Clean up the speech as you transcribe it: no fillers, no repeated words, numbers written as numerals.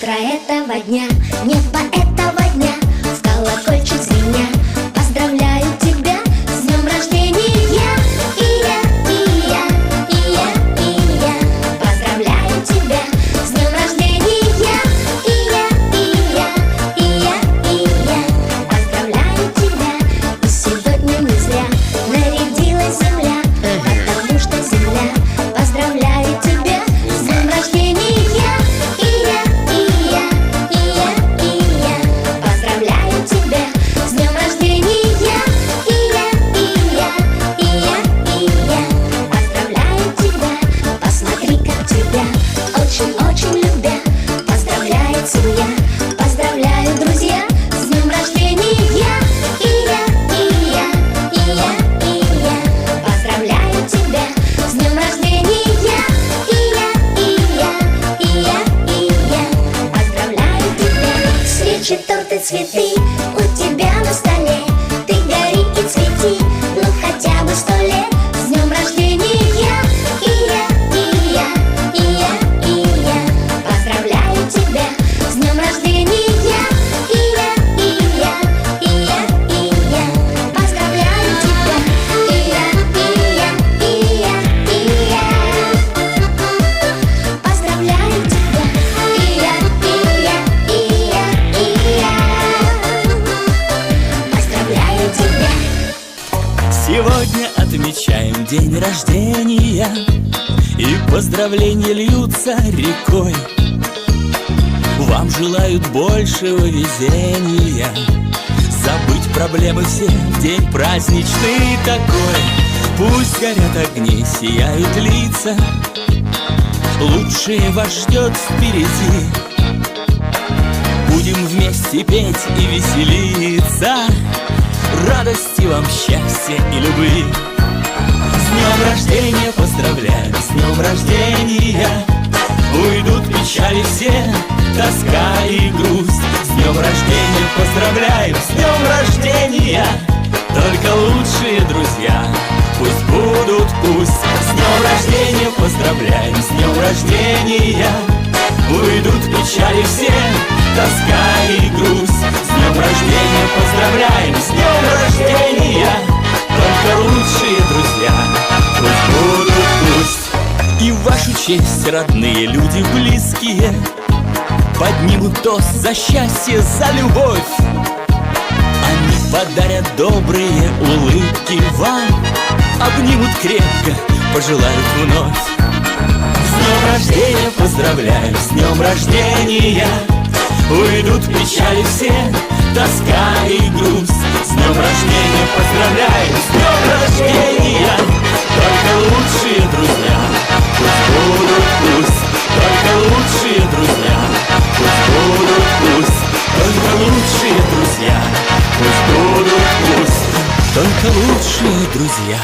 Утро этого дня, небо этого дня, в колокольчик звеня, поздравляю тебя с днем рождения. И я, поздравляю тебя с днем рождения. И я, поздравляю тебя. И сегодня не зря нарядилась земля, потому что земля поздравляет тебя с днем рождения. Поздравляю тебя с днем рождения. Поздравляю тебя. Посмотри, как тебя очень-очень любя поздравляет семья. Поздравляю, друзья, с днем рождения. Поздравляю тебя с днем рождения. Поздравляю тебя. Свечи, торты, цветы у тебя на столе. Ты гори и цвети, ну хотя бы 100 лет. С днем рождения. Поздравляю тебя с днем рождения. Поздравляю тебя. Поздравляю тебя. Поздравляю тебя. Сегодня отмечаем день рождения, и поздравления льются рекой. Вам желают большего везения, забыть проблемы все в день праздничный такой. Пусть горят огни, сияют лица, лучшее вас ждет впереди. Будем вместе петь и веселиться, радости вам, счастья и любви. С днем рождения поздравляю, с днем рождения. Уйдут печали все, тоска и грусть. С днем рождения поздравляю, с днем рождения. Только лучшие друзья пусть будут, пусть. С днем рождения поздравляем, с днем рождения. Уйдут печали все, тоска и грусть. С днем рождения поздравляем, с днем рождения. Только лучшие друзья пусть будут, пусть. И в вашу честь родные люди близкие поднимут тост за счастье, за любовь. Они подарят добрые улыбки вам, обнимут крепко, пожелают вновь. С днем рождения поздравляю, с днем рождения. Уйдут печали все, тоска и грусть. С днем рождения поздравляю, с днем рождения. Только лучшие друзья пусть будут, пусть. Только лучшие друзья пусть будут, пусть. Только лучшие друзья пусть будут, пусть. Только лучшие друзья